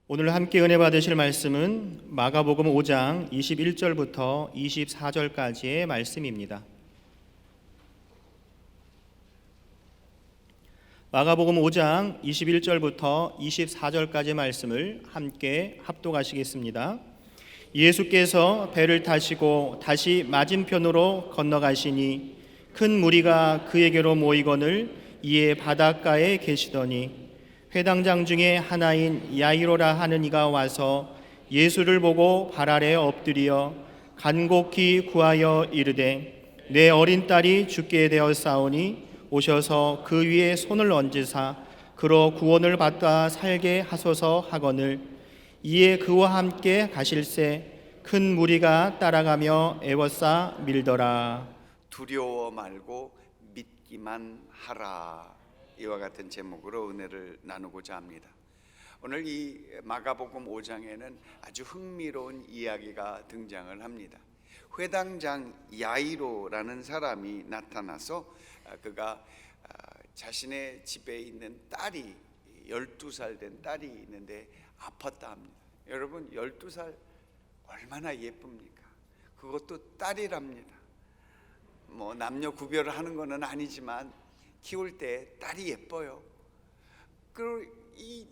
오늘 함께 은혜 받으실 말씀은 마가복음 5장 21절부터 24절까지의 말씀입니다. 마가복음 5장 21절부터 24절까지의 말씀을 함께 합독하시겠습니다. 예수께서 배를 타시고 다시 맞은편으로 건너가시니 큰 무리가 그에게로 모이거늘 이에 바닷가에 계시더니 회당장 중에 하나인 야이로라 하는 이가 와서 예수를 보고 발 아래 엎드려 간곡히 구하여 이르되 내 어린 딸이 죽게 되었사오니 오셔서 그 위에 손을 얹으사 그로 구원을 받아 살게 하소서 하거늘 이에 그와 함께 가실새 큰 무리가 따라가며 애워싸 밀더라. 두려워 말고 믿기만 하라. 이와 같은 제목으로 은혜를 나누고자 합니다. 오늘 이 마가복음 5장에는 아주 흥미로운 이야기가 등장을 합니다. 회당장 야이로라는 사람이 나타나서 그가 자신의 집에 있는 딸이 12살 된 딸이 있는데 아팠다 합니다. 여러분 12살 얼마나 예쁩니까? 그것도 딸이랍니다. 뭐 남녀 구별을 하는 것은 아니지만 키울 때 딸이 예뻐요. 그리고 이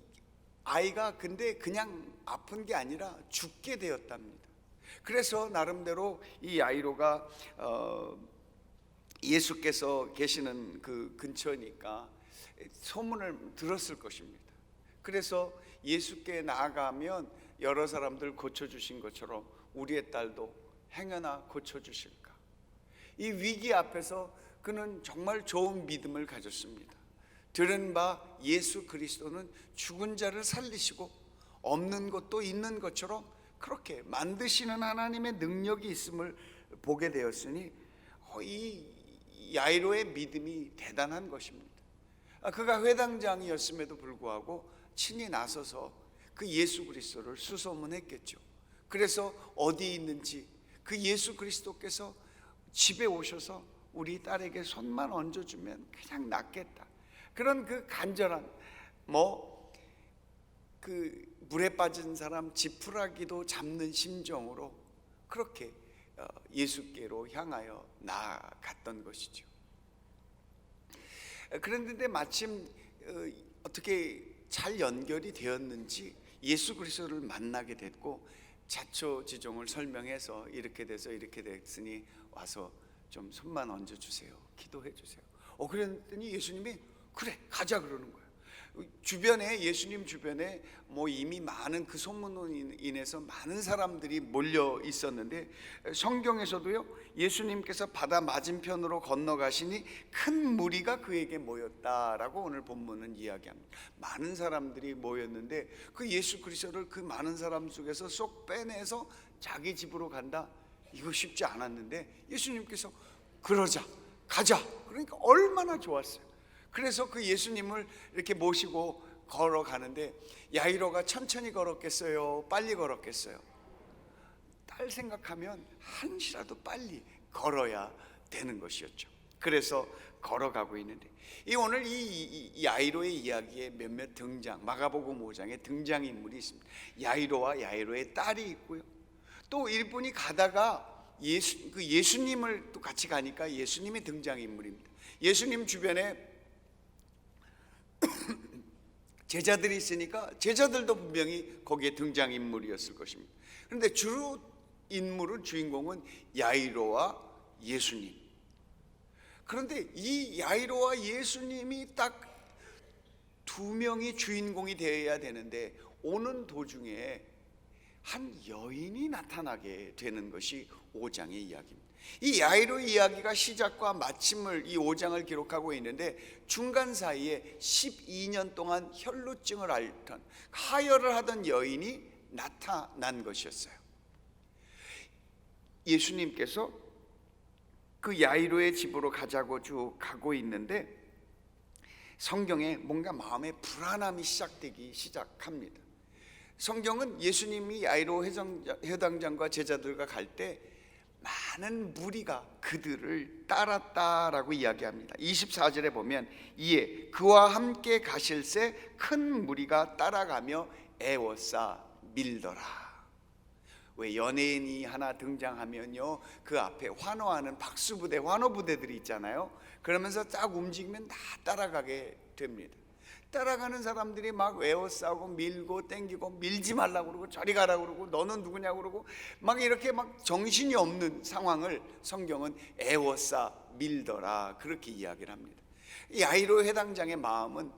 아이가 근데 그냥 아픈 게 아니라 죽게 되었답니다. 그래서 나름대로 이 야이로가 예수께서 계시는 그 근처니까 소문을 들었을 것입니다. 그래서 예수께 나아가면 여러 사람들 고쳐주신 것처럼 우리의 딸도 행여나 고쳐주실까? 이 위기 앞에서 그는 정말 좋은 믿음을 가졌습니다. 들은 바 예수 그리스도는 죽은 자를 살리시고 없는 것도 있는 것처럼 그렇게 만드시는 하나님의 능력이 있음을 보게 되었으니 이 야이로의 믿음이 대단한 것입니다. 그가 회당장이었음에도 불구하고 친히 나서서 그 예수 그리스도를 수소문했겠죠. 그래서 어디 있는지 그 예수 그리스도께서 집에 오셔서 우리 딸에게 손만 얹어주면 그냥 낫겠다. 그런 그 간절한 그 물에 빠진 사람 지푸라기도 잡는 심정으로 그렇게 예수께로 향하여 나아갔던 것이죠. 그런데 마침 어떻게 잘 연결이 되었는지 예수 그리스도를 만나게 됐고 자초지종을 설명해서 이렇게 돼서 이렇게 됐으니 와서 좀 손만 얹어주세요. 기도해 주세요. 그랬더니 예수님이 그래 가자 그러는 거예요. 주변에 예수님 주변에 이미 많은 그 소문으로 인해서 많은 사람들이 몰려 있었는데 성경에서도요 예수님께서 바다 맞은편으로 건너가시니 큰 무리가 그에게 모였다라고 오늘 본문은 이야기합니다. 많은 사람들이 모였는데 그 예수 그리스도를 그 많은 사람 속에서 쏙 빼내서 자기 집으로 간다. 이거 쉽지 않았는데 예수님께서 그러자 가자 그러니까 얼마나 좋았어요. 그래서 그 예수님을 이렇게 모시고 걸어가는데 야이로가 천천히 걸었겠어요? 빨리 걸었겠어요? 딸 생각하면 한시라도 빨리 걸어야 되는 것이었죠. 그래서 걸어가고 있는데 오늘 이 야이로의 이야기에 몇몇 등장 마가복음 5장에 등장인물이 있습니다. 야이로와 야이로의 딸이 있고요. 또 이분이 가다가 예수님을 또 같이 가니까 예수님이 등장인물입니다. 예수님 주변에 제자들이 있으니까 제자들도 분명히 거기에 등장인물이었을 것입니다. 그런데 주로 주인공은 야이로와 예수님. 그런데 이 야이로와 예수님이 딱 두 명이 주인공이 되어야 되는데 오는 도중에 한 여인이 나타나게 되는 것이 5장의 이야기입니다. 이 야이로 이야기가 시작과 마침을 이 5장을 기록하고 있는데 중간 사이에 12년 동안 혈루증을 앓던 하혈을 하던 여인이 나타난 것이었어요. 예수님께서 그 야이로의 집으로 가자고 쭉 가고 있는데 성경에 뭔가 마음에 불안함이 시작합니다. 성경은 예수님이 야이로 회당장과 제자들과 갈 때 많은 무리가 그들을 따랐다라고 이야기합니다. 24절에 보면 이에 그와 함께 가실새 큰 무리가 따라가며 애워싸 밀더라. 왜 연예인이 하나 등장하면요, 그 앞에 환호하는 박수부대, 환호부대들이 있잖아요. 그러면서 딱 움직이면 다 따라가게 됩니다. 따라가는 사람들이 막 에워싸고 밀고 땡기고, 밀지 말라고 그러고 저리 가라고 그러고 너는 누구냐고 그러고 막 이렇게 막 정신이 없는 상황을 성경은 에워싸 밀더라 그렇게 이야기를 합니다. 야이로 회당장의 마음은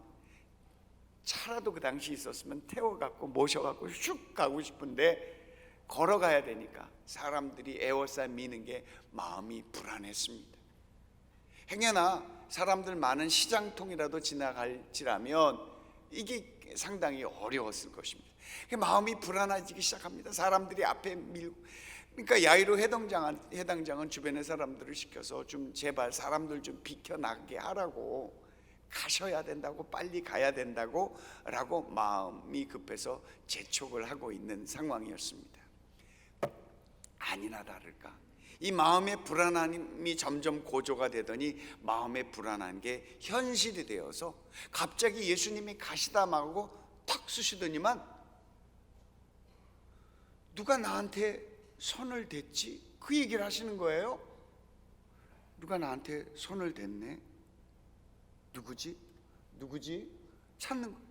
차라도 그 당시 있었으면 태워갖고 모셔갖고 슉 가고 싶은데 걸어가야 되니까 사람들이 에워싸 미는 게 마음이 불안했습니다. 행여나 사람들 많은 시장통이라도 지나갈지라면 이게 상당히 어려웠을 것입니다. 마음이 불안해지기 시작합니다. 사람들이 앞에 밀고, 그러니까 야이로 해당장은 주변의 사람들을 시켜서 좀 제발 사람들 좀 비켜나게 하라고, 가셔야 된다고, 빨리 가야 된다고 라고 마음이 급해서 재촉을 하고 있는 상황이었습니다. 아니나 다를까 이 마음의 불안함이 점점 고조가 되더니 마음의 불안한 게 현실이 되어서 갑자기 예수님이 가시다 말고 탁 쓰시더니만 누가 나한테 손을 댔지? 그 얘기를 하시는 거예요. 누가 나한테 손을 댔네? 누구지? 찾는 거예요.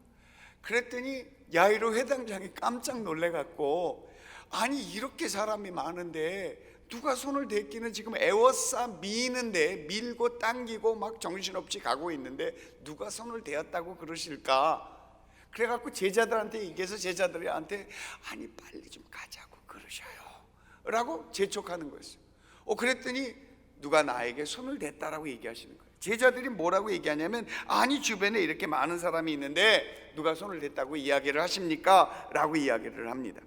그랬더니 야이로 회당장이 깜짝 놀래갖고, 아니 이렇게 사람이 많은데 누가 손을 댔기는, 지금 에워싸 미는데 밀고 당기고 막 정신없이 가고 있는데 누가 손을 대었다고 그러실까? 그래갖고 제자들한테 얘기해서 제자들한테 아니 빨리 좀 가자고 그러셔요 라고 재촉하는 거였어요. 그랬더니 누가 나에게 손을 댔다라고 얘기하시는 거예요. 제자들이 뭐라고 얘기하냐면, 아니 주변에 이렇게 많은 사람이 있는데 누가 손을 댔다고 이야기를 하십니까? 라고 이야기를 합니다.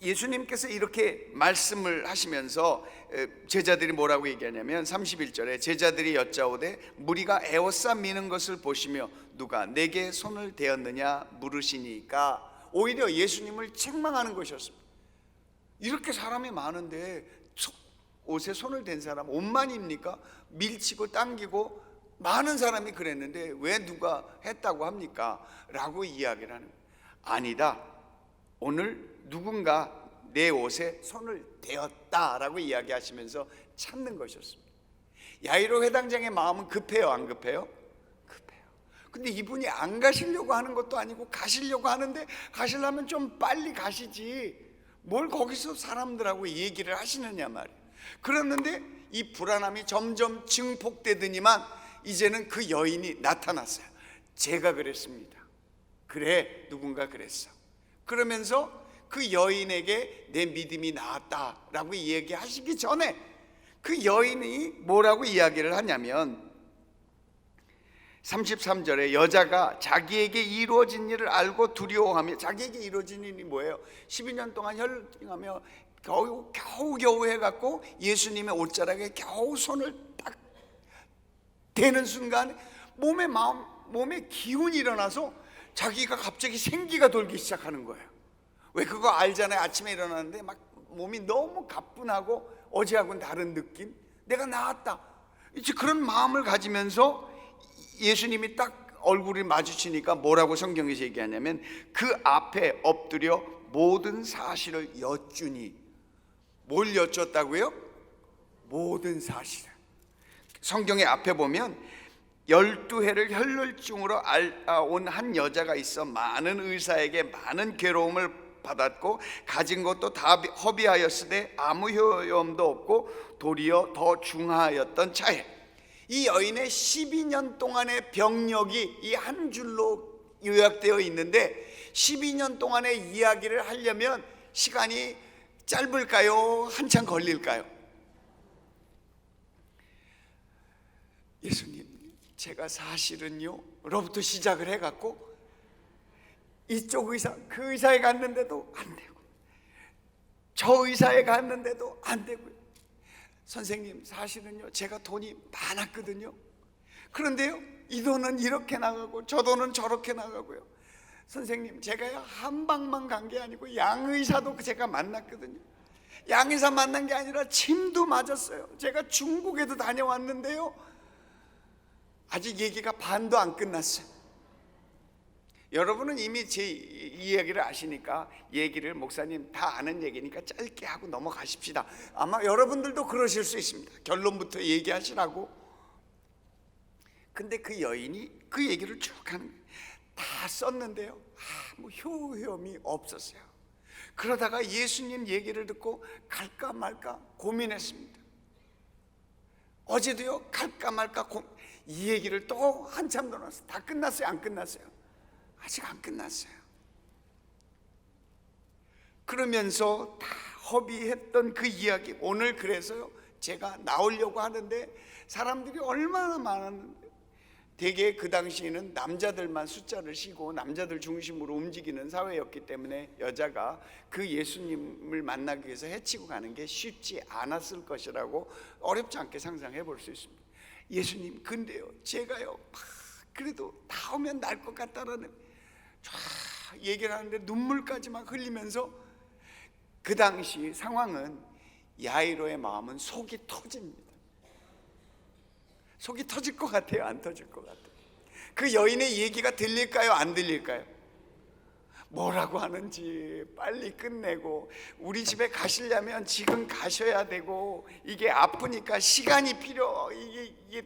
예수님께서 이렇게 말씀을 하시면서 제자들이 뭐라고 얘기하냐면 31절에 제자들이 여짜오되 무리가 에워싸 미는 것을 보시며 누가 내게 손을 대었느냐 물으시니까, 오히려 예수님을 책망하는 것이었습니다. 이렇게 사람이 많은데 옷에 손을 댄 사람 옷만입니까? 밀치고 당기고 많은 사람이 그랬는데 왜 누가 했다고 합니까? 라고 이야기를 하는 거예요. 아니다, 오늘 누군가 내 옷에 손을 대었다라고 이야기하시면서 찾는 것이었습니다. 야이로 회당장의 마음은 급해요, 안 급해요? 급해요. 근데 이분이 안 가시려고 하는 것도 아니고 가시려고 하는데, 가시려면 좀 빨리 가시지 뭘 거기서 사람들하고 얘기를 하시느냐 말이에요. 그랬는데 이 불안함이 점점 증폭되더니만 이제는 그 여인이 나타났어요. 제가 그랬습니다. 그래, 누군가 그랬어. 그러면서 그 여인에게 내 믿음이 나았다라고 이야기하시기 전에 그 여인이 뭐라고 이야기를 하냐면 33절에 여자가 자기에게 이루어진 일을 알고 두려워하며, 자기에게 이루어진 일이 뭐예요? 12년 동안 혈증하며 겨우 해갖고 예수님의 옷자락에 겨우 손을 딱 대는 순간 몸에 기운이 일어나서 자기가 갑자기 생기가 돌기 시작하는 거예요. 왜 그거 알잖아요. 아침에 일어나는데 막 몸이 너무 가뿐하고 어제하고는 다른 느낌, 내가 나았다, 이제 그런 마음을 가지면서 예수님이 딱 얼굴이 마주치니까 뭐라고 성경에서 얘기하냐면 그 앞에 엎드려 모든 사실을 여쭈니. 뭘 여쭈었다고요? 모든 사실을. 성경의 앞에 보면 12해를 혈혈증으로 온 한 여자가 있어 많은 의사에게 많은 괴로움을 받았고 가진 것도 다 허비하였으되 아무 효험도 없고 도리어 더 중하였던 차에, 이 여인의 12년 동안의 병력이 이 한 줄로 요약되어 있는데 12년 동안의 이야기를 하려면 시간이 짧을까요? 한참 걸릴까요? 예수님, 제가 사실은요 로부터 시작을 해갖고 이쪽 의사 그 의사에 갔는데도 안 되고 저 의사에 갔는데도 안 되고요. 선생님, 사실은요 제가 돈이 많았거든요. 그런데요 이 돈은 이렇게 나가고 저 돈은 저렇게 나가고요. 선생님, 제가 한방만 간 게 아니고 양의사도 제가 만났거든요. 양의사 만난 게 아니라 침도 맞았어요. 제가 중국에도 다녀왔는데요 아직 얘기가 반도 안 끝났어요. 여러분은 이미 제 이야기를 아시니까 얘기를 목사님 다 아는 얘기니까 짧게 하고 넘어가십시다. 아마 여러분들도 그러실 수 있습니다. 결론부터 얘기하시라고. 근데 그 여인이 그 얘기를 쭉 하는 거예요. 다 썼는데요, 뭐 효험이 없었어요. 그러다가 예수님 얘기를 듣고 갈까 말까 고민했습니다. 어제도요, 갈까 말까 이 얘기를 또 한참 더 나왔어요. 다 끝났어요? 안 끝났어요? 아직 안 끝났어요. 그러면서 다 허비했던 그 이야기, 오늘 그래서요 제가 나오려고 하는데 사람들이 얼마나 많았는데, 대개 그 당시에는 남자들만 숫자를 쉬고 남자들 중심으로 움직이는 사회였기 때문에 여자가 그 예수님을 만나기 위해서 헤치고 가는 게 쉽지 않았을 것이라고 어렵지 않게 상상해 볼 수 있습니다. 예수님, 근데요 제가요 그래도 다 오면 날 것 같다라는 얘기를 하는데 눈물까지 막 흘리면서, 그 당시 상황은 야이로의 마음은 속이 터집니다. 속이 터질 것 같아요? 안 터질 것 같아요? 그 여인의 얘기가 들릴까요? 안 들릴까요? 뭐라고 하는지 빨리 끝내고, 우리 집에 가시려면 지금 가셔야 되고, 이게 아프니까 시간이 이게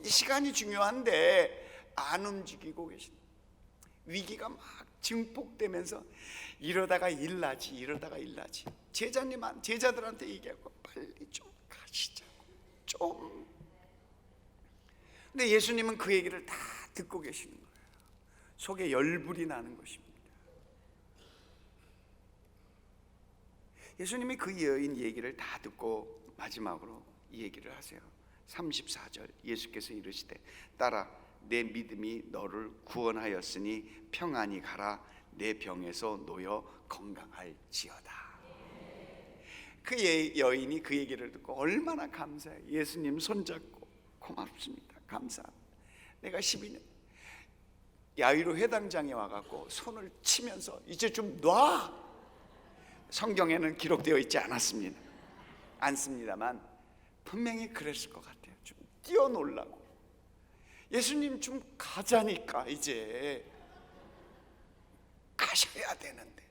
시간이 중요한데 안 움직이고 계신, 위기가 막 증폭되면서 이러다가 일나지, 이러다가 일나지. 제자들한테 얘기하고 빨리 좀 가시자고 좀. 근데 예수님은 그 얘기를 다 듣고 계시는 거예요. 속에 열불이 나는 것입니다. 예수님이 그 여인 얘기를 다 듣고 마지막으로 이 얘기를 하세요. 34절, 예수께서 이르시되 딸아, 내 믿음이 너를 구원하였으니 평안히 가라. 내 병에서 놓여 건강할지어다. 그 여인이 그 얘기를 듣고 얼마나 감사해요. 예수님 손잡고 고맙습니다, 감사합니다. 내가 12년 야이로 회당장에 와갖고 손을 치면서 이제 좀 놔. 성경에는 기록되어 있지 않습니다만 분명히 그랬을 것 같아요. 좀 뛰어놀라고. 예수님 좀 가자니까, 이제 가셔야 되는데.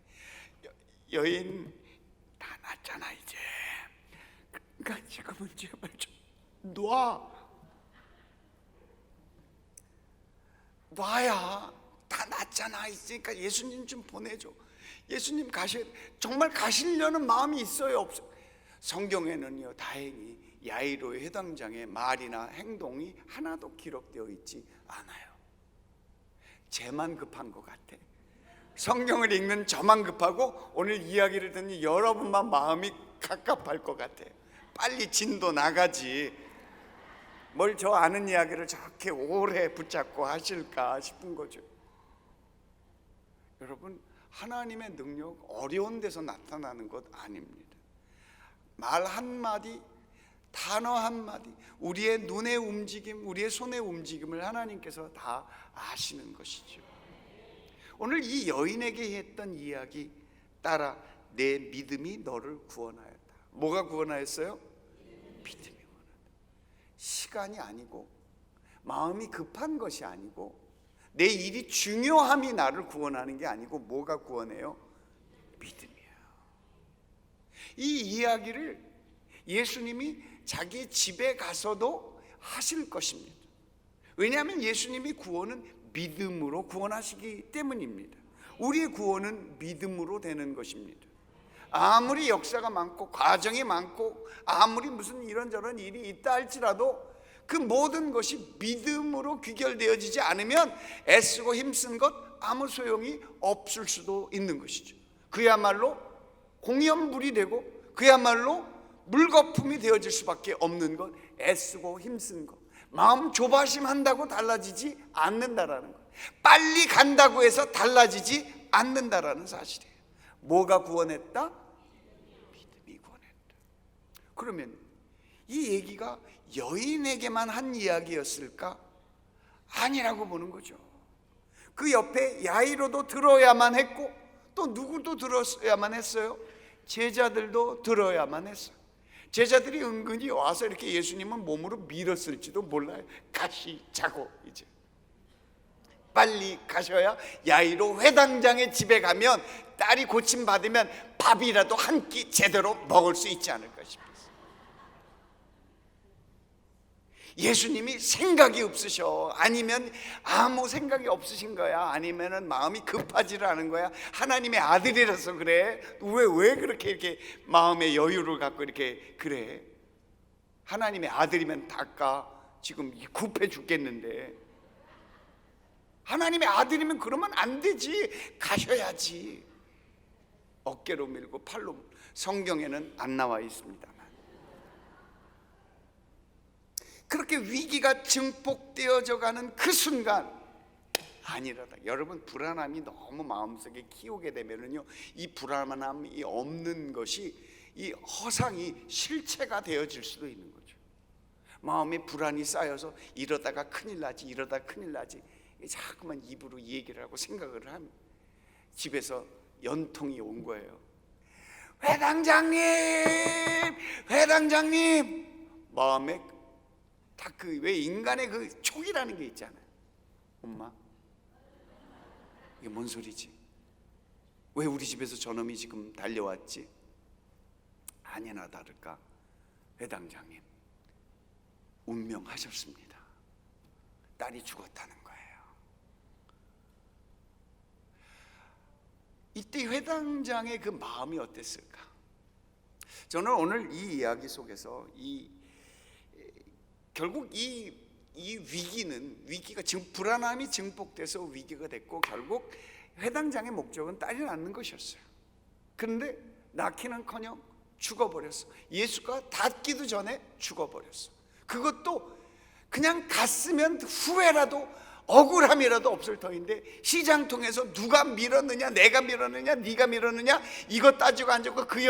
여인 다 났잖아 이제. 그러니까 지금은 제발 좀 놔야 다 났잖아 이제. 그러니까 예수님 좀 보내줘. 예수님 정말 가시려는 마음이 있어요, 없어요? 성경에는요 다행히 야이로의 회당장의 말이나 행동이 하나도 기록되어 있지 않아요. 쟤만 급한 것 같아. 성경을 읽는 저만 급하고 오늘 이야기를 듣는 여러분만 마음이 갑갑할 것 같아요. 빨리 진도 나가지. 뭘 저 아는 이야기를 저렇게 오래 붙잡고 하실까 싶은 거죠. 여러분, 하나님의 능력 어려운 데서 나타나는 것 아닙니다. 말 한마디, 단어 한마디, 우리의 눈의 움직임, 우리의 손의 움직임을 하나님께서 다 아시는 것이죠. 오늘 이 여인에게 했던 이야기, 따라 내 믿음이 너를 구원하였다. 뭐가 구원하였어요? 믿음이 구원하였다. 시간이 아니고 마음이 급한 것이 아니고 내 일이 중요함이 나를 구원하는 게 아니고 뭐가 구원해요? 믿음이에요. 이 이야기를 예수님이 자기 집에 가서도 하실 것입니다. 왜냐하면 예수님이 구원은 믿음으로 구원하시기 때문입니다. 우리의 구원은 믿음으로 되는 것입니다. 아무리 역사가 많고 과정이 많고 아무리 무슨 이런저런 일이 있다 할지라도 그 모든 것이 믿음으로 귀결되어지지 않으면 애쓰고 힘쓴 것 아무 소용이 없을 수도 있는 것이죠. 그야말로 공연불이 되고 그야말로 물거품이 되어질 수밖에 없는 것, 애쓰고 힘쓴 것, 마음 조바심 한다고 달라지지 않는다라는 것, 빨리 간다고 해서 달라지지 않는다라는 사실이에요. 뭐가 구원했다? 믿음이 구원했다. 그러면 이 얘기가 여인에게만 한 이야기였을까? 아니라고 보는 거죠. 그 옆에 야이로도 들어야만 했고 또 누구도 들었어야만 했어요? 제자들도 들어야만 했어요. 제자들이 은근히 와서 이렇게 예수님은 몸으로 밀었을지도 몰라요. 가시자고. 이제 빨리 가셔야 야이로 회당장의 집에 가면 딸이 고침받으면 밥이라도 한 끼 제대로 먹을 수 있지 않을까 싶어서. 예수님이 생각이 없으셔? 아니면 아무 생각이 없으신 거야? 아니면은 마음이 급하지를 않은 거야? 하나님의 아들이라서 그래? 왜 그렇게 이렇게 마음의 여유를 갖고 이렇게 그래? 하나님의 아들이면 닦아. 지금 급해 죽겠는데. 하나님의 아들이면 그러면 안 되지. 가셔야지. 어깨로 밀고 팔로. 성경에는 안 나와 있습니다만 그렇게 위기가 증폭되어져 가는 그 순간 아니라다. 여러분, 불안함이 너무 마음속에 키우게 되면은요, 이 불안함이 없는 것이, 이 허상이 실체가 되어질 수도 있는 거죠. 마음에 불안이 쌓여서 이러다가 큰일 나지, 이러다 큰일 나지, 자꾸만 입으로 얘기를 하고 생각을 하면 집에서 연통이 온 거예요. 회당장님, 회당장님. 마음에 다 그 왜 인간의 그 촉이라는 게 있잖아요. 엄마, 이게 뭔 소리지? 왜 우리 집에서 저놈이 지금 달려왔지? 아니나 다를까 회당장님 운명하셨습니다. 딸이 죽었다는 거예요. 이때 회당장의 그 마음이 어땠을까? 저는 오늘 이 이야기 속에서 결국 이 위기가 지금 불안함이 증폭돼서 위기가 됐고, 결국 회당장의 목적은 딸이 낳는 것이었어요. 그런데 낳기는커녕 죽어버렸어. 예수가 닿기도 전에 죽어버렸어. 그것도 그냥 갔으면 후회라도 억울함이라도 없을 터인데, 시장 통해서 누가 밀었느냐, 내가 밀었느냐, 네가 밀었느냐, 이거 따지고 앉았고, 그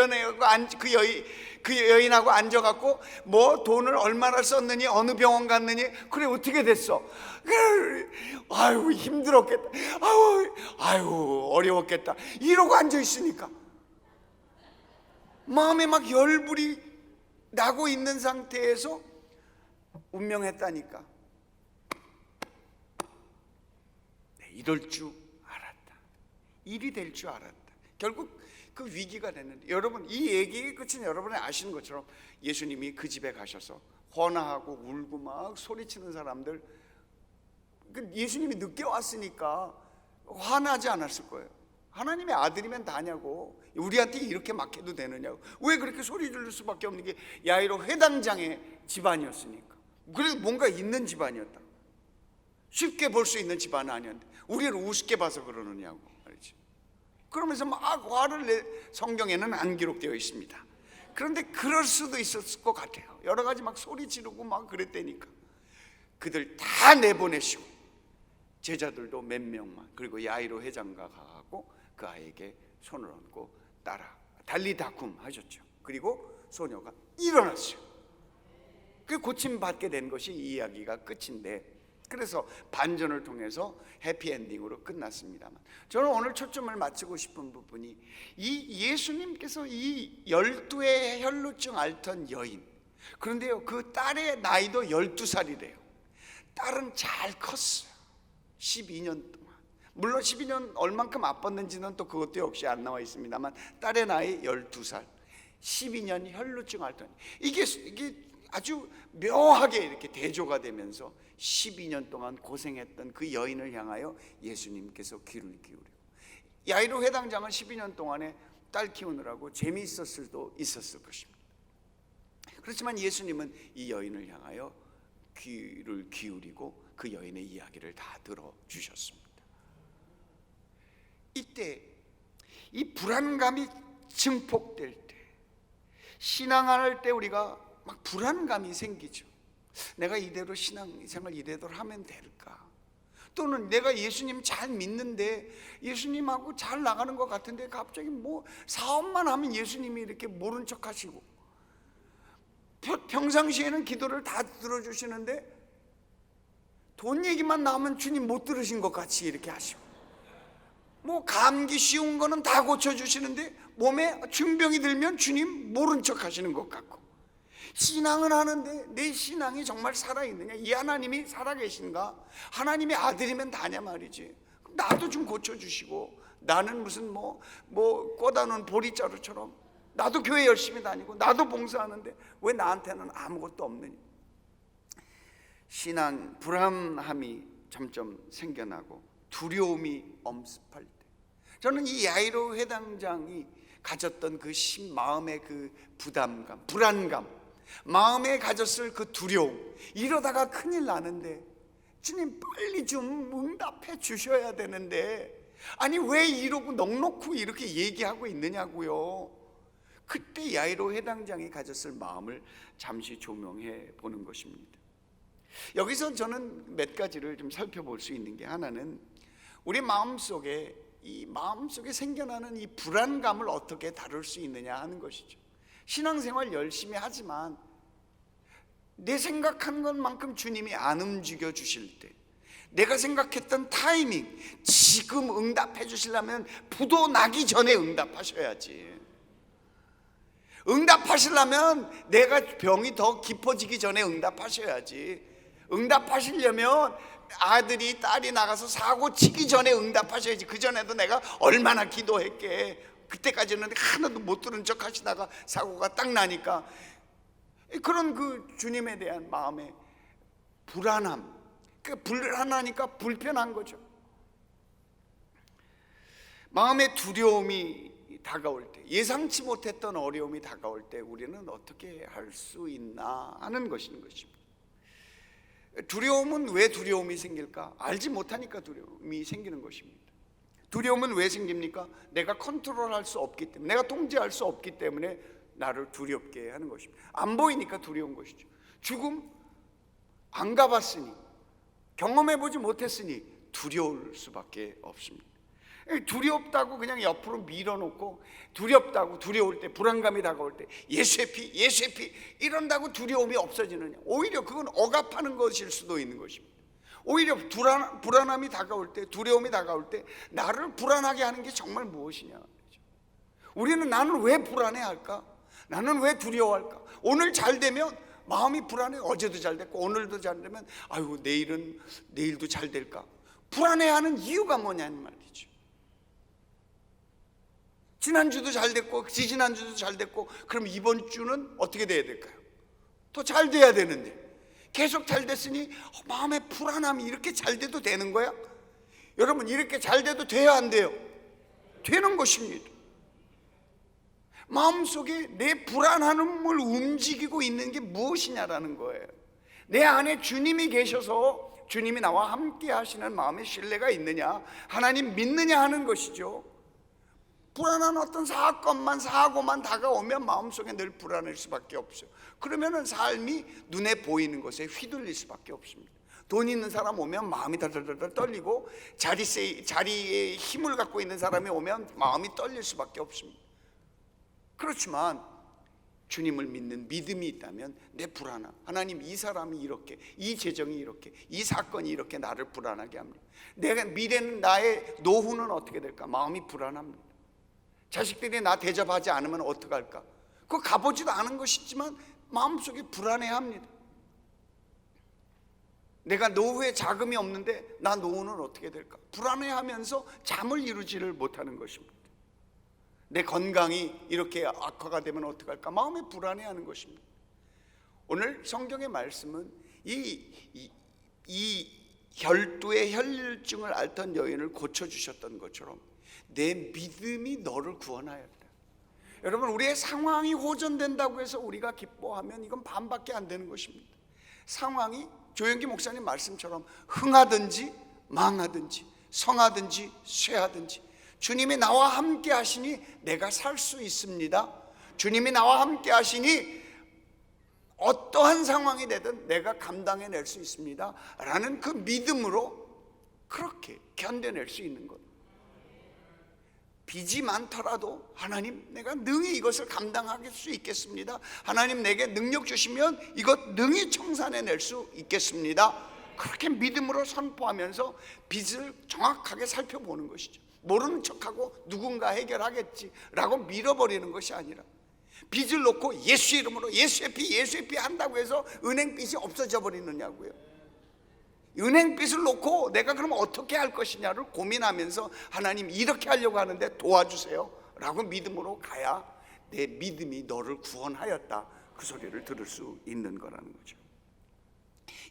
여인하고 앉아갖고 뭐 돈을 얼마나 썼느니, 어느 병원 갔느니, 그래 어떻게 됐어? 아유 힘들었겠다, 아유 어려웠겠다, 이러고 앉아 있으니까 마음에 막 열불이 나고 있는 상태에서 운명했다니까. 이럴 줄 알았다. 일이 될 줄 알았다. 결국 그 위기가 됐는데, 여러분, 이 얘기의 끝은 여러분이 아시는 것처럼 예수님이 그 집에 가셔서 헌화하고 울고 막 소리치는 사람들, 예수님이 늦게 왔으니까 화나지 않았을 거예요. 하나님의 아들이면 다냐고, 우리한테 이렇게 막 해도 되느냐고. 왜 그렇게 소리 지를 수밖에 없는 게 야이로 회당장의 집안이었으니까. 그래도 뭔가 있는 집안이었다. 쉽게 볼 수 있는 집안은 아니었는데 우리를 우습게 봐서 그러느냐고 말이지. 그러면서 막 화를 내, 성경에는 안 기록되어 있습니다. 그런데 그럴 수도 있었을 것 같아요. 여러 가지 막 소리 지르고 막 그랬다니까. 그들 다 내보내시고 제자들도 몇 명만, 그리고 야이로 회장가 가고 그 아이에게 손을 얹고 따라 달리다쿰 하셨죠. 그리고 소녀가 일어났어요. 그 고침받게 된 것이 이 이야기가 끝인데, 그래서 반전을 통해서 해피엔딩으로 끝났습니다만, 저는 오늘 초점을 맞추고 싶은 부분이 이 예수님께서 이 12의 혈루증 앓던 여인, 그런데요 그 딸의 나이도 12살이래요. 딸은 잘 컸어요. 12년 동안. 물론 12년 얼만큼 아팠는지는 또 그것도 역시 안 나와 있습니다만, 딸의 나이 12살, 12년 혈루증 앓던, 이게 아주 묘하게 이렇게 대조가 되면서 12년 동안 고생했던 그 여인을 향하여 예수님께서 귀를 기울이고, 야이로 회당장은 12년 동안에 딸 키우느라고 재미있었을 수도 있었을 것입니다. 그렇지만 예수님은 이 여인을 향하여 귀를 기울이고 그 여인의 이야기를 다 들어주셨습니다. 이때 이 불안감이 증폭될 때, 신앙할 때 우리가 막 불안감이 생기죠. 내가 이대로 신앙생활 이대로 하면 될까? 또는 내가 예수님 잘 믿는데, 예수님하고 잘 나가는 것 같은데 갑자기 뭐 사업만 하면 예수님이 이렇게 모른 척 하시고, 평상시에는 기도를 다 들어주시는데 돈 얘기만 나오면 주님 못 들으신 것 같이 이렇게 하시고, 뭐 감기 쉬운 거는 다 고쳐주시는데 몸에 중병이 들면 주님 모른 척 하시는 것 같고, 신앙은 하는데 내 신앙이 정말 살아있느냐? 이 하나님이 살아계신가? 하나님의 아들이면 다냐 말이지. 나도 좀 고쳐주시고, 나는 무슨 꽂아놓은 보리자루처럼 나도 교회 열심히 다니고 나도 봉사하는데 왜 나한테는 아무것도 없느냐? 신앙 불안함이 점점 생겨나고 두려움이 엄습할 때, 저는 이 야이로 회당장이 가졌던 그 마음의 그 부담감, 불안감, 마음에 가졌을 그 두려움, 이러다가 큰일 나는데 주님 빨리 좀 응답해 주셔야 되는데, 아니 왜 이러고 넋놓고 이렇게 얘기하고 있느냐고요. 그때 야이로 회당장이 가졌을 마음을 잠시 조명해 보는 것입니다. 여기서 저는 몇 가지를 좀 살펴볼 수 있는 게, 하나는 우리 마음속에 생겨나는 이 불안감을 어떻게 다룰 수 있느냐 하는 것이죠. 신앙생활 열심히 하지만 내 생각한 것만큼 주님이 안 움직여 주실 때, 내가 생각했던 타이밍, 지금 응답해 주시려면 부도 나기 전에 응답하셔야지. 응답하시려면 내가 병이 더 깊어지기 전에 응답하셔야지. 응답하시려면 아들이 딸이 나가서 사고 치기 전에 응답하셔야지. 그 전에도 내가 얼마나 기도했게. 그때까지는 하나도 못 들은 척 하시다가 사고가 딱 나니까, 그런 그 주님에 대한 마음의 불안함, 그 불안하니까 불편한 거죠. 마음의 두려움이 다가올 때, 예상치 못했던 어려움이 다가올 때 우리는 어떻게 할 수 있나 하는 것인 것입니다. 두려움은 왜 두려움이 생길까? 알지 못하니까 두려움이 생기는 것입니다. 두려움은 왜 생깁니까? 내가 컨트롤할 수 없기 때문에, 내가 통제할 수 없기 때문에 나를 두렵게 하는 것입니다. 안 보이니까 두려운 것이죠. 죽음 안 가봤으니, 경험해보지 못했으니 두려울 수밖에 없습니다. 두렵다고 그냥 옆으로 밀어놓고, 두렵다고, 두려울 때, 불안감이 다가올 때 예수의 피, 예수의 피 이런다고 두려움이 없어지느냐? 오히려 그건 억압하는 것일 수도 있는 것입니다. 오히려 불안함이 다가올 때, 두려움이 다가올 때 나를 불안하게 하는 게 정말 무엇이냐? 우리는 나는 왜 불안해할까? 나는 왜 두려워할까? 오늘 잘 되면 마음이 불안해. 어제도 잘 됐고 오늘도 잘 되면 아이고 내일도 잘 될까? 불안해하는 이유가 뭐냐는 말이죠. 지난주도 잘 됐고 지지난주도 잘 됐고, 그럼 이번 주는 어떻게 돼야 될까요? 더 잘 돼야 되는데 계속 잘 됐으니 마음의 불안함이 이렇게 잘 돼도 되는 거야? 여러분, 이렇게 잘 돼도 돼야 안 돼요? 되는 것입니다. 마음속에 내 불안함을 움직이고 있는 게 무엇이냐라는 거예요. 내 안에 주님이 계셔서 주님이 나와 함께 하시는 마음의 신뢰가 있느냐, 하나님 믿느냐 하는 것이죠. 불안한 어떤 사고만 다가오면 마음속에 늘 불안할 수밖에 없어요. 그러면은 삶이 눈에 보이는 것에 휘둘릴 수밖에 없습니다. 돈 있는 사람 오면 마음이 덜덜덜 떨리고, 자리에 힘을 갖고 있는 사람이 오면 마음이 떨릴 수밖에 없습니다. 그렇지만 주님을 믿는 믿음이 있다면 내 불안함, 하나님 이 사람이 이렇게, 이 재정이 이렇게, 이 사건이 이렇게 나를 불안하게 합니다. 내가 미래는, 나의 노후는 어떻게 될까? 마음이 불안합니다. 자식들이 나 대접하지 않으면 어떡할까? 그거 가보지도 않은 것이지만 마음속에 불안해합니다. 내가 노후에 자금이 없는데 나 노후는 어떻게 될까? 불안해하면서 잠을 이루지를 못하는 것입니다. 내 건강이 이렇게 악화가 되면 어떡할까? 마음에 불안해하는 것입니다. 오늘 성경의 말씀은 이 혈두의 혈증을 앓던 여인을 고쳐주셨던 것처럼 내 믿음이 너를 구원하였다. 여러분, 우리의 상황이 호전된다고 해서 우리가 기뻐하면 이건 반밖에 안 되는 것입니다. 상황이 조영기 목사님 말씀처럼 흥하든지 망하든지 성하든지 쇠하든지 주님이 나와 함께 하시니 내가 살 수 있습니다. 주님이 나와 함께 하시니 어떠한 상황이 되든 내가 감당해낼 수 있습니다 라는 그 믿음으로 그렇게 견뎌낼 수 있는 것. 빚이 많더라도 하나님, 내가 능히 이것을 감당할 수 있겠습니다. 하나님 내게 능력 주시면 이것 능히 청산해낼 수 있겠습니다. 그렇게 믿음으로 선포하면서 빚을 정확하게 살펴보는 것이죠. 모르는 척하고 누군가 해결하겠지라고 밀어버리는 것이 아니라 빚을 놓고 예수 이름으로 예수의 피 한다고 해서 은행빚이 없어져 버리느냐고요. 은행빚을 놓고 내가 그럼 어떻게 할 것이냐를 고민하면서 하나님 이렇게 하려고 하는데 도와주세요 라고 믿음으로 가야 내 믿음이 너를 구원하였다, 그 소리를 들을 수 있는 거라는 거죠.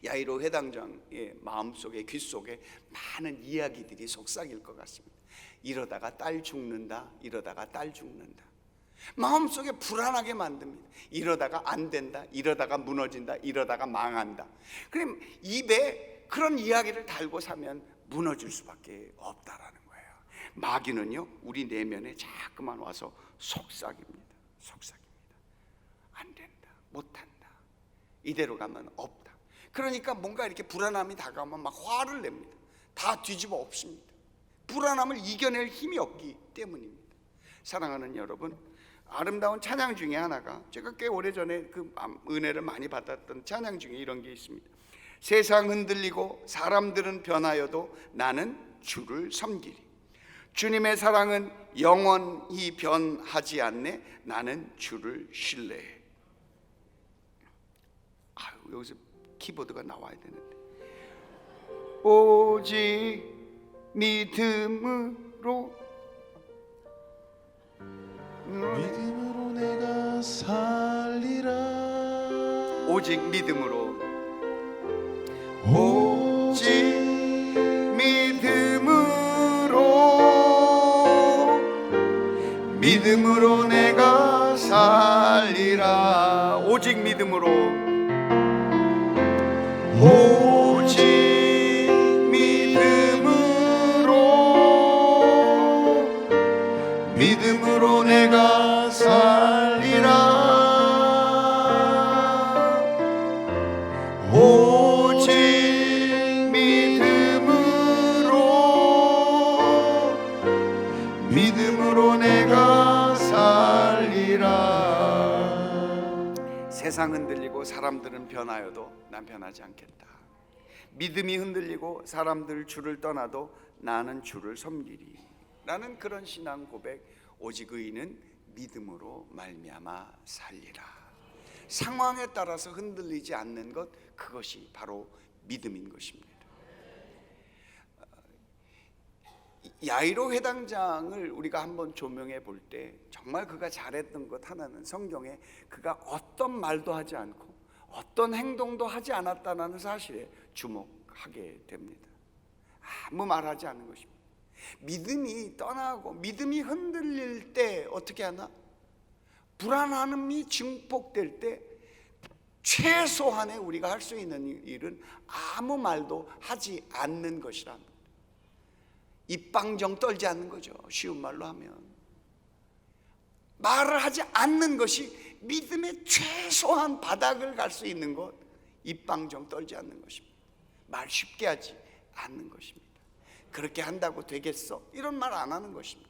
야이로 회당장의 마음속에, 귓속에 많은 이야기들이 속삭일 것 같습니다. 이러다가 딸 죽는다, 이러다가 딸 죽는다. 마음속에 불안하게 만듭니다. 이러다가 안 된다, 이러다가 무너진다, 이러다가 망한다. 그럼 입에 그런 이야기를 달고 사면 무너질 수밖에 없다라는 거예요. 마귀는요, 우리 내면에 자꾸만 와서 속삭입니다. 안 된다, 못한다, 이대로 가면 없다. 그러니까 뭔가 이렇게 불안함이 다가오면 막 화를 냅니다. 다 뒤집어 엎습니다. 불안함을 이겨낼 힘이 없기 때문입니다. 사랑하는 여러분, 아름다운 찬양 중에 하나가, 제가 꽤 오래전에 그 은혜를 많이 받았던 찬양 중에 이런 게 있습니다. 세상 흔들리고 사람들은 변하여도 나는 주를 섬기리. 주님의 사랑은 영원히 변하지 않네. 나는 주를 신뢰해. 여기서 키보드가 나와야 되는데. 오직 믿음으로 내가 살리라. 오직 믿음으로, 오직 믿음으로 내가 살리라. 오직 믿음으로, 오직 믿음으로 내가 살리라. 오직 믿음으로 내가 살리라. 세상 흔들리고 사람들은 변하여도 난 변하지 않겠다. 믿음이 흔들리고 사람들 주를 떠나도 나는 주를 섬기리 라는 그런 신앙 고백. 오직 의인은 믿음으로 말미암아 살리라. 상황에 따라서 흔들리지 않는 것, 그것이 바로 믿음인 것입니다. 야이로 회당장을 우리가 한번 조명해 볼 때 정말 그가 잘했던 것 하나는, 성경에 그가 어떤 말도 하지 않고 어떤 행동도 하지 않았다는 사실에 주목하게 됩니다. 아무 말하지 않는 것입니다. 믿음이 떠나고 믿음이 흔들릴 때 어떻게 하나? 불안함이 증폭될 때 최소한의 우리가 할 수 있는 일은 아무 말도 하지 않는 것이랍니다. 입방정 떨지 않는 거죠. 쉬운 말로 하면 말을 하지 않는 것이 믿음의 최소한 바닥을 갈 수 있는 것, 입방정 떨지 않는 것입니다. 말 쉽게 하지 않는 것입니다. 그렇게 한다고 되겠어? 이런 말 안 하는 것입니다.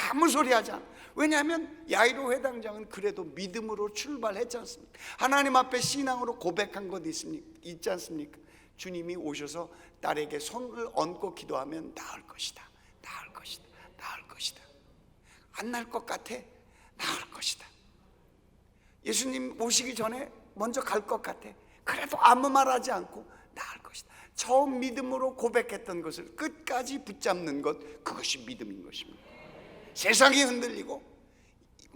아무 소리 하지 않아. 왜냐하면 야이로 회당장은 그래도 믿음으로 출발했지 않습니까? 하나님 앞에 신앙으로 고백한 것 있지 않습니까? 주님이 오셔서 딸에게 손을 얹고 기도하면 나을 것이다, 나을 것이다, 나을 것이다. 안 날 것 같아? 나을 것이다. 예수님 오시기 전에 먼저 갈 것 같아? 그래도 아무 말 하지 않고 나을 것이다. 처음 믿음으로 고백했던 것을 끝까지 붙잡는 것, 그것이 믿음인 것입니다. 세상이 흔들리고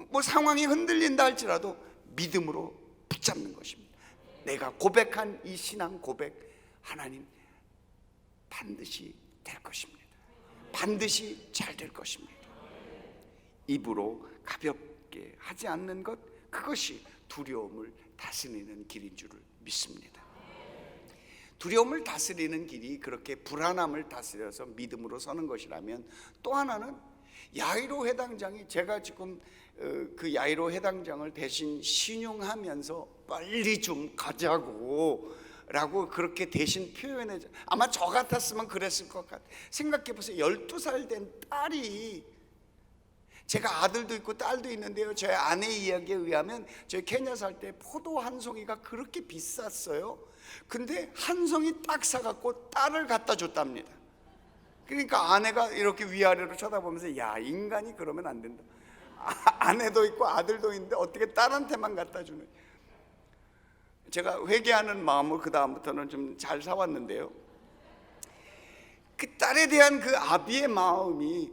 뭐 상황이 흔들린다 할지라도 믿음으로 붙잡는 것입니다. 내가 고백한 이 신앙 고백, 하나님 반드시 될 것입니다. 반드시 잘 될 것입니다. 입으로 가볍게 하지 않는 것, 그것이 두려움을 다스리는 길인 줄을 믿습니다. 두려움을 다스리는 길이 그렇게 불안함을 다스려서 믿음으로 서는 것이라면, 또 하나는 야이로 회당장이, 제가 지금 그 야이로 회당장을 대신 신용하면서 빨리 좀 가자고 라고 그렇게 대신 표현해, 아마 저 같았으면 그랬을 것 같아요. 생각해 보세요. 12살 된 딸이, 제가 아들도 있고 딸도 있는데요, 저희 아내 이야기에 의하면 저희 케냐 살 때 포도 한 송이가 그렇게 비쌌어요. 근데 한 송이 딱 사갖고 딸을 갖다 줬답니다. 그러니까 아내가 이렇게 위아래로 쳐다보면서, 야, 인간이 그러면 안 된다. 아내도 있고 아들도 있는데 어떻게 딸한테만 갖다 주는? 제가 회개하는 마음으로 그 다음부터는 좀 잘 살았는데요, 그 딸에 대한 그 아비의 마음이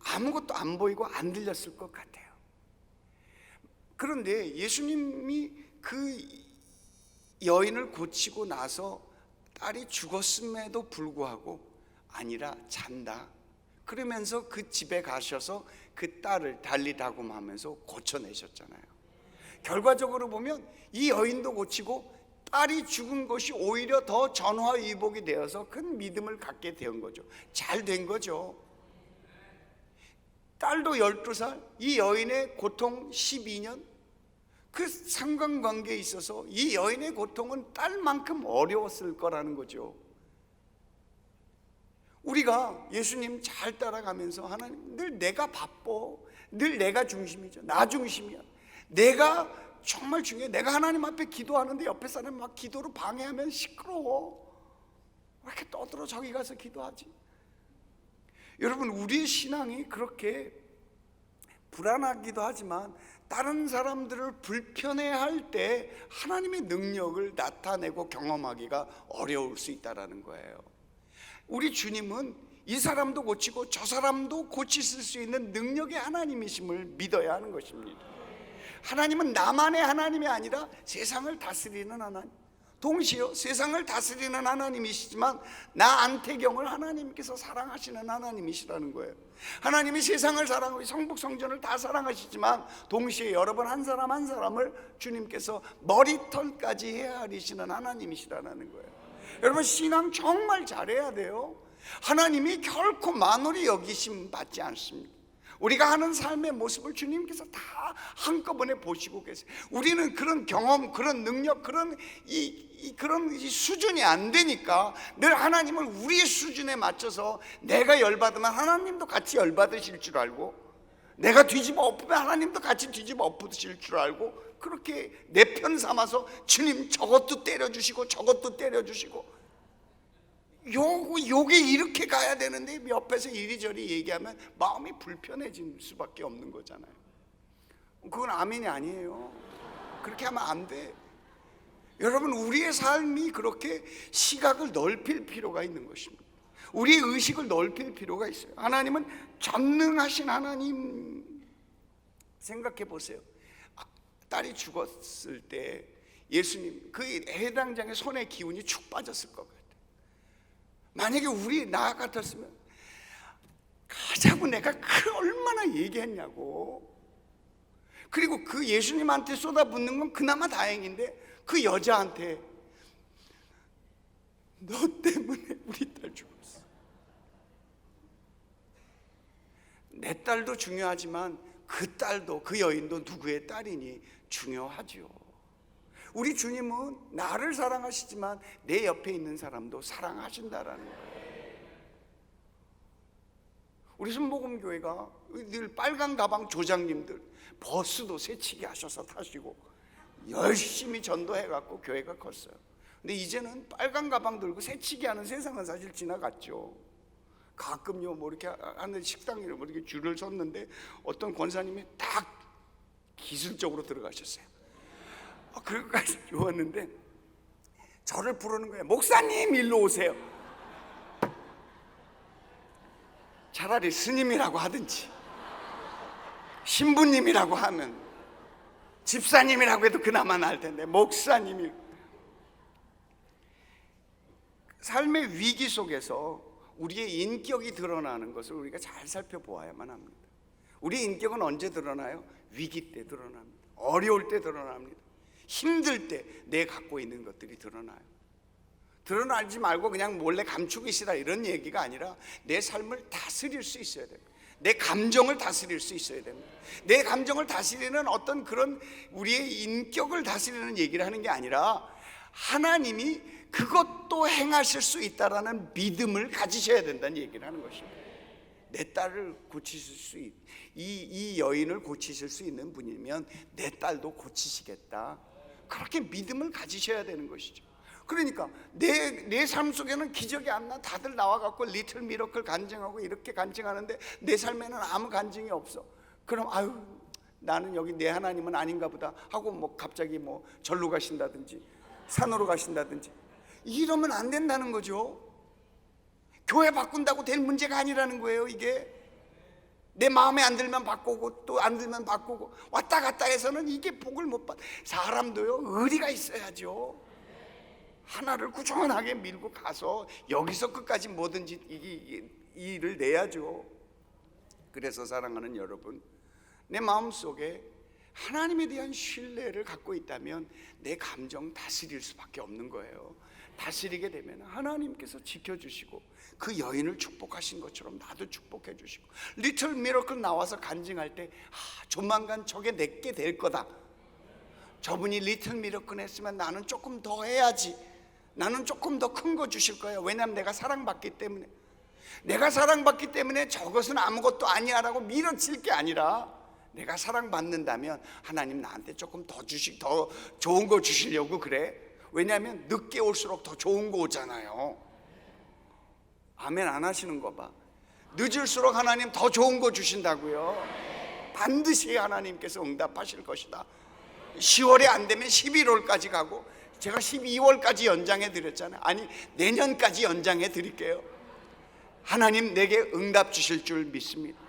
아무것도 안 보이고 안 들렸을 것 같아요. 그런데 예수님이 그 여인을 고치고 나서 딸이 죽었음에도 불구하고 아니라 잔다, 그러면서 그 집에 가셔서 그 딸을 달리다굼하면서 고쳐내셨잖아요. 결과적으로 보면 이 여인도 고치고 딸이 죽은 것이 오히려 더 전화위복이 되어서 큰 믿음을 갖게 된 거죠. 잘 된 거죠. 딸도 12살, 이 여인의 고통 12년, 그 상관관계에 있어서 이 여인의 고통은 딸만큼 어려웠을 거라는 거죠. 우리가 예수님 잘 따라가면서 하나님, 늘 내가 바빠, 늘 내가 중심이죠. 나 중심이야. 내가 정말 중요해. 내가 하나님 앞에 기도하는데 옆에 사람이 막 기도로 방해하면 시끄러워. 왜 이렇게 떠들어 저기 가서 기도하지? 여러분, 우리의 신앙이 그렇게 불안하기도 하지만 다른 사람들을 불편해할 때 하나님의 능력을 나타내고 경험하기가 어려울 수 있다는 거예요. 우리 주님은 이 사람도 고치고 저 사람도 고치실 수 있는 능력의 하나님이심을 믿어야 하는 것입니다. 하나님은 나만의 하나님이 아니라 세상을 다스리는 하나님, 동시에 세상을 다스리는 하나님이시지만 나 안태경을 하나님께서 사랑하시는 하나님이시라는 거예요. 하나님이 세상을 사랑하고 성북 성전을 다 사랑하시지만 동시에 여러분 한 사람 한 사람을 주님께서 머리털까지 헤아리시는 하나님이시라는 거예요. 여러분, 신앙 정말 잘해야 돼요. 하나님이 결코 만홀히 여기심 받지 않습니다. 우리가 하는 삶의 모습을 주님께서 다 한꺼번에 보시고 계세요. 우리는 그런 경험, 그런 능력, 그런 그런 수준이 안 되니까 늘 하나님을 우리의 수준에 맞춰서 내가 열받으면 하나님도 같이 열받으실 줄 알고, 내가 뒤집어 엎으면 하나님도 같이 뒤집어 엎으실 줄 알고, 그렇게 내 편 삼아서 주님 저것도 때려주시고 저것도 때려주시고, 요게 이렇게 가야 되는데 옆에서 이리저리 얘기하면 마음이 불편해질 수밖에 없는 거잖아요. 그건 아멘이 아니에요. 그렇게 하면 안 돼. 여러분, 우리의 삶이 그렇게 시각을 넓힐 필요가 있는 것입니다. 우리의 의식을 넓힐 필요가 있어요. 하나님은 전능하신 하나님. 생각해 보세요. 딸이 죽었을 때 예수님 그 해당장의 손의 기운이 축 빠졌을 것 같아요. 만약에 나 같았으면 가자고 내가 얼마나 얘기했냐고. 그리고 그 예수님한테 쏟아붓는 건 그나마 다행인데 그 여자한테 너 때문에 우리 딸 죽었어. 내 딸도 중요하지만 그 딸도, 그 여인도 누구의 딸이니 중요하죠. 우리 주님은 나를 사랑하시지만 내 옆에 있는 사람도 사랑하신다라는 거예요. 우리 순복음교회가 늘 빨간 가방 조장님들 버스도 새치기 하셔서 타시고 열심히 전도해갖고 교회가 컸어요. 근데 이제는 빨간 가방 들고 새치기 하는 세상은 사실 지나갔죠. 가끔요 뭐 이렇게 하는 식당에 뭐 이렇게 줄을 섰는데 어떤 권사님이 딱 기술적으로 들어가셨어요. 그것까지 좋았는데 저를 부르는 거예요. 목사님 일로 오세요. 차라리 스님이라고 하든지 신부님이라고 하면, 집사님이라고 해도 그나마 나을 텐데 목사님이. 삶의 위기 속에서 우리의 인격이 드러나는 것을 우리가 잘 살펴보아야만 합니다. 우리의 인격은 언제 드러나요? 위기 때 드러납니다. 어려울 때 드러납니다. 힘들 때 내 갖고 있는 것들이 드러나요. 드러나지 말고 그냥 몰래 감추고 있으라 이런 얘기가 아니라 내 삶을 다스릴 수 있어야 됩니다. 내 감정을 다스릴 수 있어야 됩니다. 내 감정을 다스리는 어떤 그런 우리의 인격을 다스리는 얘기를 하는 게 아니라 하나님이 그것도 행하실 수 있다라는 믿음을 가지셔야 된다는 얘기를 하는 것입니다. 내 딸을 고치실 수 이 여인을 고치실 수 있는 분이면 내 딸도 고치시겠다, 그렇게 믿음을 가지셔야 되는 것이죠. 그러니까 내 삶 속에는 기적이 안 나. 다들 나와갖고 리틀 미러클 간증하고 이렇게 간증하는데 내 삶에는 아무 간증이 없어. 그럼 아유 나는 여기 내 하나님은 아닌가 보다 하고 뭐 갑자기 뭐 절로 가신다든지 산으로 가신다든지 이러면 안 된다는 거죠. 교회 바꾼다고 될 문제가 아니라는 거예요. 이게 내 마음에 안 들면 바꾸고 또 안 들면 바꾸고 왔다 갔다 해서는 이게 복을 못 받. 사람도요 의리가 있어야죠. 하나를 꾸준하게 밀고 가서 여기서 끝까지 뭐든지 이 일을 내야죠. 그래서 사랑하는 여러분, 내 마음속에 하나님에 대한 신뢰를 갖고 있다면 내 감정 다스릴 수밖에 없는 거예요. 다스리게 되면 하나님께서 지켜주시고 그 여인을 축복하신 것처럼 나도 축복해 주시고, 리틀 미러클 나와서 간증할 때 조만간 저게 내게 될 거다. 저분이 리틀 미러클 했으면 나는 조금 더 해야지, 나는 조금 더 큰 거 주실 거예요. 왜냐하면 내가 사랑받기 때문에, 내가 사랑받기 때문에 저것은 아무것도 아니야 라고 밀어칠 게 아니라, 내가 사랑받는다면 하나님 나한테 조금 더 좋은 거 주시려고 그래. 왜냐하면 늦게 올수록 더 좋은 거 오잖아요. 아멘 안 하시는 거 봐. 늦을수록 하나님 더 좋은 거 주신다고요. 반드시 하나님께서 응답하실 것이다. 10월에 안 되면 11월까지 가고, 제가 12월까지 연장해 드렸잖아요. 아니 내년까지 연장해 드릴게요. 하나님 내게 응답 주실 줄 믿습니다.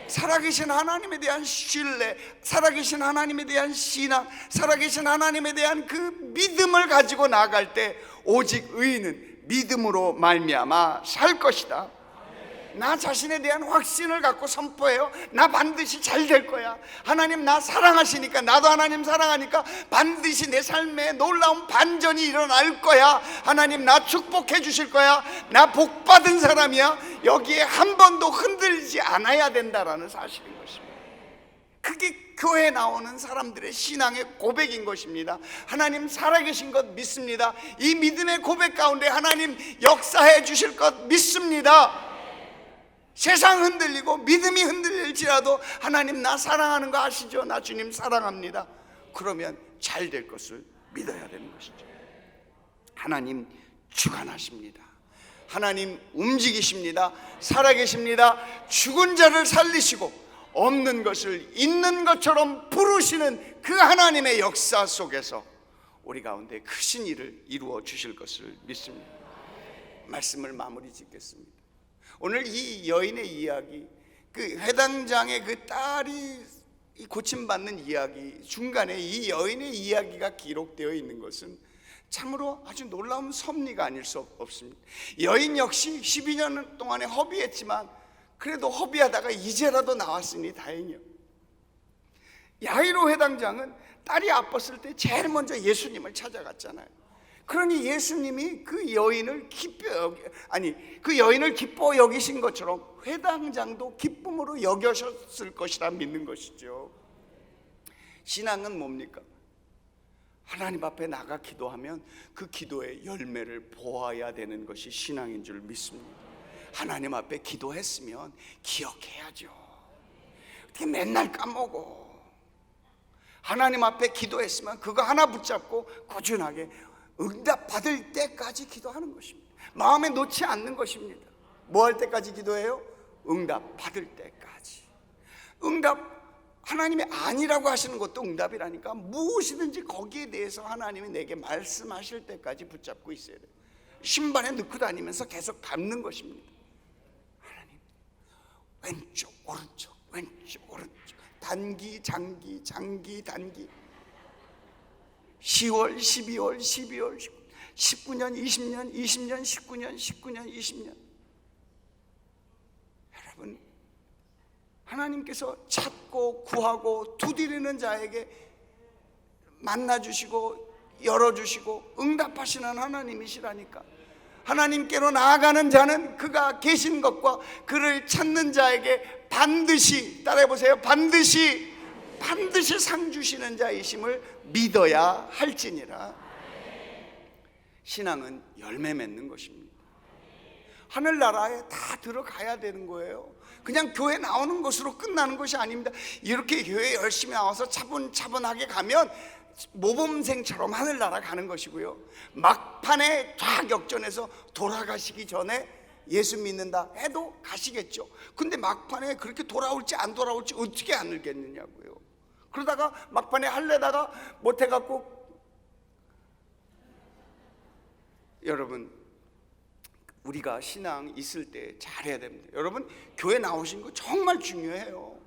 살아계신 하나님에 대한 신뢰, 살아계신 하나님에 대한 신앙, 살아계신 하나님에 대한 그 믿음을 가지고 나아갈 때 오직 의인은 믿음으로 말미암아 살 것이다. 나 자신에 대한 확신을 갖고 선포해요. 나 반드시 잘 될 거야. 하나님 나 사랑하시니까, 나도 하나님 사랑하니까 반드시 내 삶에 놀라운 반전이 일어날 거야. 하나님 나 축복해 주실 거야. 나 복 받은 사람이야. 여기에 한 번도 흔들리지 않아야 된다라는 사실인 것입니다. 그게 교회에 나오는 사람들의 신앙의 고백인 것입니다. 하나님 살아계신 것 믿습니다. 이 믿음의 고백 가운데 하나님 역사해 주실 것 믿습니다. 세상 흔들리고 믿음이 흔들릴지라도 하나님 나 사랑하는 거 아시죠? 나 주님 사랑합니다. 그러면 잘 될 것을 믿어야 되는 것이죠. 하나님 주관하십니다. 하나님 움직이십니다. 살아계십니다. 죽은 자를 살리시고 없는 것을 있는 것처럼 부르시는 그 하나님의 역사 속에서 우리 가운데 크신 일을 이루어 주실 것을 믿습니다. 말씀을 마무리 짓겠습니다. 오늘 이 여인의 이야기, 그 회당장의 그 딸이 고침받는 이야기 중간에 이 여인의 이야기가 기록되어 있는 것은 참으로 아주 놀라운 섭리가 아닐 수 없습니다. 여인 역시 12년 동안에 허비했지만 그래도 허비하다가 이제라도 나왔으니 다행이요. 야이로 회당장은 딸이 아팠을 때 제일 먼저 예수님을 찾아갔잖아요. 그러니 예수님이 그 여인을 기뻐 여기신 것처럼 회당장도 기쁨으로 여겨셨을 것이라 믿는 것이죠. 신앙은 뭡니까? 하나님 앞에 나가 기도하면 그 기도의 열매를 보아야 되는 것이 신앙인 줄 믿습니다. 하나님 앞에 기도했으면 기억해야죠. 어떻게 맨날 까먹어. 하나님 앞에 기도했으면 그거 하나 붙잡고 꾸준하게 응답 받을 때까지 기도하는 것입니다. 마음에 놓지 않는 것입니다. 뭐 할 때까지 기도해요? 응답 받을 때까지. 응답, 하나님이 아니라고 하시는 것도 응답이라니까. 무엇이든지 거기에 대해서 하나님이 내게 말씀하실 때까지 붙잡고 있어야 돼요. 신발에 넣고 다니면서 계속 밟는 것입니다. 하나님, 왼쪽 오른쪽 왼쪽 오른쪽, 단기 장기 장기 단기, 10월 12월 12월 19년 20년 20년 19년 19년 20년. 여러분, 하나님께서 찾고 구하고 두드리는 자에게 만나주시고 열어주시고 응답하시는 하나님이시라니까. 하나님께로 나아가는 자는 그가 계신 것과 그를 찾는 자에게 반드시, 따라해보세요, 반드시 상 주시는 자이심을 믿어야 할지니라. 신앙은 열매 맺는 것입니다. 하늘나라에 다 들어가야 되는 거예요. 그냥 교회 나오는 것으로 끝나는 것이 아닙니다. 이렇게 교회 열심히 나와서 차분차분하게 가면 모범생처럼 하늘나라 가는 것이고요, 막판에 쫙 역전해서 돌아가시기 전에 예수 믿는다 해도 가시겠죠. 근데 막판에 그렇게 돌아올지 안 돌아올지 어떻게 알겠느냐고요. 그러다가 막판에 할래다가 못해갖고. 여러분, 우리가 신앙 있을 때 잘해야 됩니다. 여러분, 교회 나오신 거 정말 중요해요.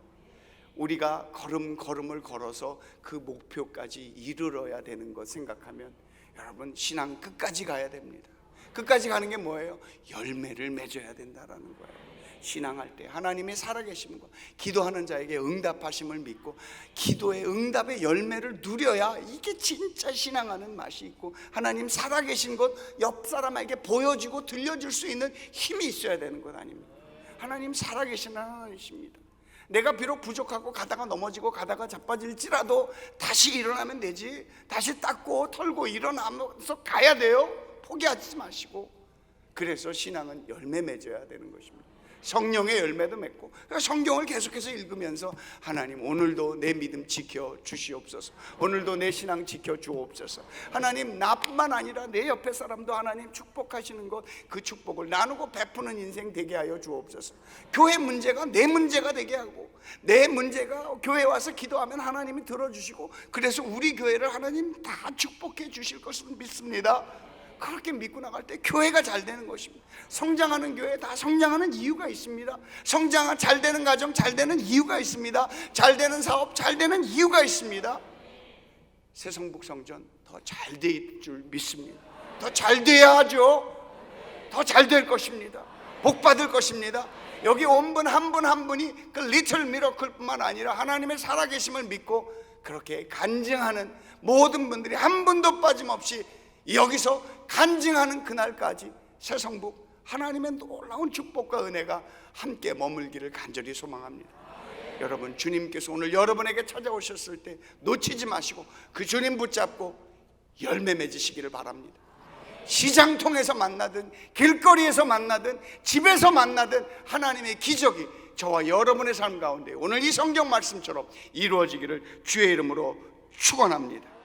우리가 걸음을 걸어서 그 목표까지 이르러야 되는 것 생각하면 여러분, 신앙 끝까지 가야 됩니다. 끝까지 가는 게 뭐예요? 열매를 맺어야 된다라는 거예요. 신앙할 때 하나님의 살아계심과 기도하는 자에게 응답하심을 믿고 기도의 응답의 열매를 누려야 이게 진짜 신앙하는 맛이 있고 하나님 살아계신 것 옆 사람에게 보여주고 들려줄 수 있는 힘이 있어야 되는 것 아닙니까? 하나님 살아계신 하나님이십니다. 내가 비록 부족하고 가다가 넘어지고 가다가 자빠질지라도 다시 일어나면 되지, 다시 닦고 털고 일어나면서 가야 돼요. 포기하지 마시고. 그래서 신앙은 열매 맺어야 되는 것입니다. 성령의 열매도 맺고, 그러니까 성경을 계속해서 읽으면서 하나님 오늘도 내 믿음 지켜 주시옵소서, 오늘도 내 신앙 지켜 주옵소서. 하나님 나뿐만 아니라 내 옆에 사람도 하나님 축복하시는 것, 그 축복을 나누고 베푸는 인생 되게 하여 주옵소서. 교회 문제가 내 문제가 되게 하고 내 문제가 교회에 와서 기도하면 하나님이 들어주시고 그래서 우리 교회를 하나님 다 축복해 주실 것을 믿습니다. 그렇게 믿고 나갈 때 교회가 잘 되는 것입니다. 성장하는 교회 다 성장하는 이유가 있습니다. 잘 되는 가정 잘 되는 이유가 있습니다. 잘 되는 사업 잘 되는 이유가 있습니다. 새성북 성전 더 잘 될 줄 믿습니다. 더 잘 돼야 하죠. 더 잘 될 것입니다. 복 받을 것입니다. 여기 온 분 한 분 한 분이 그 리틀 미러클뿐만 아니라 하나님의 살아계심을 믿고 그렇게 간증하는 모든 분들이 한 분도 빠짐없이 여기서 간증하는 그날까지 새성북 하나님의 놀라운 축복과 은혜가 함께 머물기를 간절히 소망합니다. 여러분, 주님께서 오늘 여러분에게 찾아오셨을 때 놓치지 마시고 그 주님 붙잡고 열매 맺으시기를 바랍니다. 시장 통해서 만나든 길거리에서 만나든 집에서 만나든 하나님의 기적이 저와 여러분의 삶 가운데 오늘 이 성경 말씀처럼 이루어지기를 주의 이름으로 축원합니다.